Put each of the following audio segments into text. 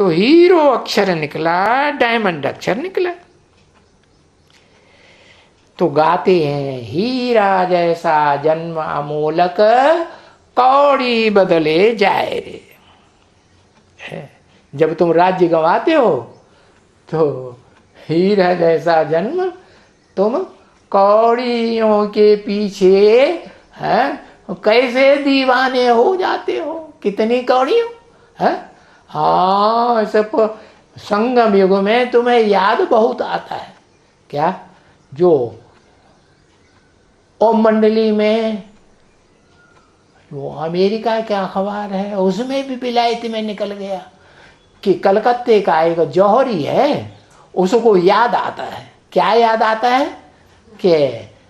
तो हीरो अक्षर निकला, डायमंड अक्षर निकला। तो गाते हैं, हीरा जैसा जन्म अमोलक, कौड़ी बदले जाए रे। जब तुम राज्य गंवाते हो तो हीरा जैसा जन्म तुम कौड़ियों के पीछे कैसे दीवाने हो जाते हो। कितनी कौड़ियों है। हाँ, सब संगम युग में तुम्हें याद बहुत आता है क्या? जो ओम मंडली में वो अमेरिका का अखबार है, उसमें भी विलायती में निकल गया कि कलकत्ते का एक जौहरी है, उसको याद आता है। क्या याद आता है? कि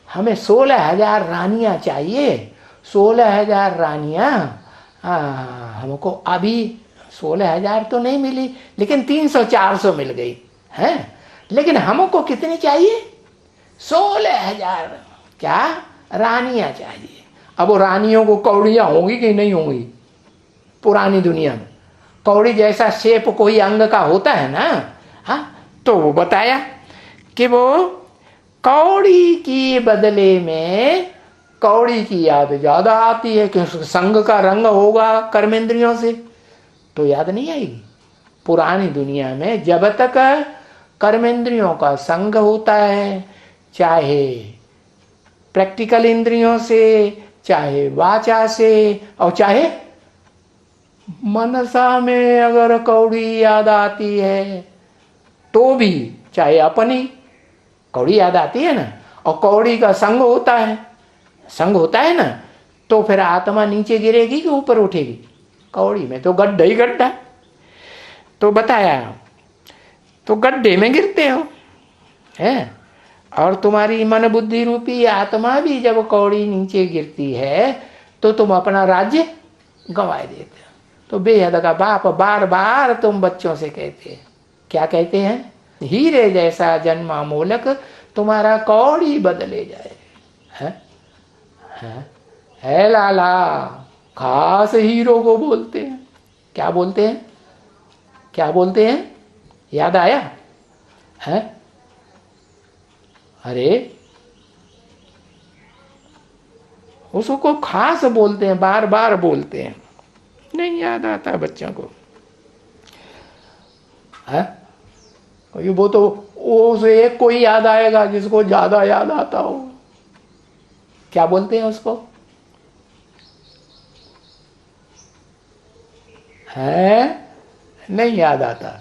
हमें 16,000 रानियां चाहिए, 16,000 रानियां हमको अभी 16,000 तो नहीं मिली, लेकिन 300-400 मिल गई है। लेकिन हमको कितनी चाहिए? 16,000 क्या रानियां चाहिए। अब वो रानियों को कौड़ियां होंगी कि नहीं होंगी? पुरानी दुनिया में कौड़ी जैसा शेप कोई अंग का होता है ना। हाँ, तो वो बताया कि वो कौड़ी की बदले में कौड़ी की याद ज्यादा आती है कि संग का रंग होगा कर्मेंद्रियों से तो याद नहीं आएगी। पुरानी दुनिया में जब तक कर्मेंद्रियों का संग होता है, चाहे प्रैक्टिकल इंद्रियों से, चाहे वाचा से, और चाहे मनसा में अगर कौड़ी याद आती है तो भी, चाहे अपनी कौड़ी याद आती है ना, और कौड़ी का संग होता है, संग होता है ना, तो फिर आत्मा नीचे गिरेगी कि ऊपर उठेगी? कौड़ी में तो गड्ढा ही गड्ढा। तो बताया, तो गड्ढे में गिरते हो है। और तुम्हारी मन बुद्धि रूपी आत्मा भी जब कौड़ी नीचे गिरती है तो तुम अपना राज्य गंवाए देते हो। तो बेहद का बाप बार बार तुम बच्चों से कहते हैं, क्या कहते हैं? हीरे जैसा जन्मा मोलक तुम्हारा कौड़ी बदले जाए। है लाला, खास हीरो को बोलते हैं। क्या बोलते हैं? क्या बोलते हैं? याद आया है? अरे उसको खास बोलते हैं, बार बार बोलते हैं, नहीं याद आता बच्चों को है। वो तो उसे एक को ही याद आएगा जिसको ज्यादा याद आता हो। क्या बोलते हैं उसको? है नहीं याद आता।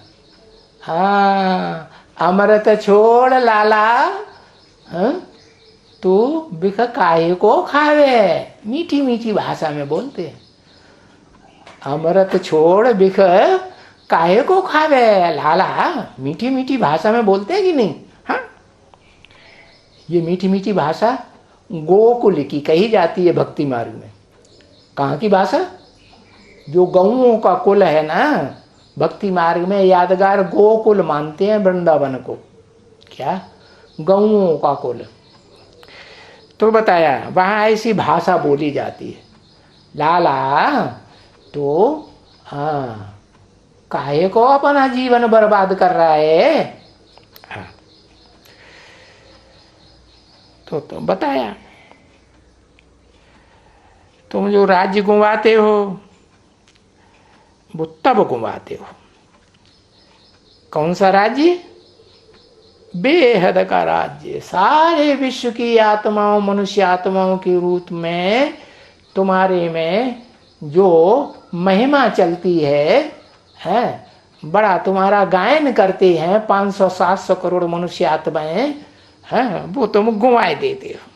हाँ, अमृत छोड़ लाला, तू बिख काहे को खावे। मीठी मीठी भाषा में बोलते हैं, अमृत छोड़ बिख काहे को खावे लाला। मीठी मीठी भाषा में बोलते हैं कि नहीं? हाँ, ये मीठी मीठी भाषा गोकुल की कही जाती है भक्ति मार्ग में। कहाँ की भाषा? जो गौओं का कुल है ना, भक्ति मार्ग में यादगार गोकुल मानते हैं वृंदावन को। क्या? गौओं का कुल। तो बताया वहां ऐसी भाषा बोली जाती है। लाला तो हाँ, काहे को अपना जीवन बर्बाद कर रहा है? हाँ। तो बताया, तुम जो राज्य गुंवाते हो वो तब गुंवाते हो। कौन सा राज्य? बेहद का राज्य। सारे विश्व की आत्माओं, मनुष्य आत्माओं के रूप में तुम्हारे में जो महिमा चलती है, बड़ा तुम्हारा गायन करते हैं 500-700 करोड़ मनुष्य आत्माएं हैं, वो तुम गुंवाए देते हो।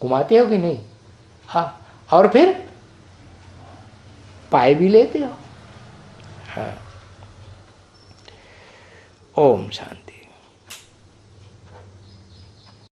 घुमाते हो कि नहीं? हाँ, और फिर पाए भी लेते हो। हाँ। ओम शांति।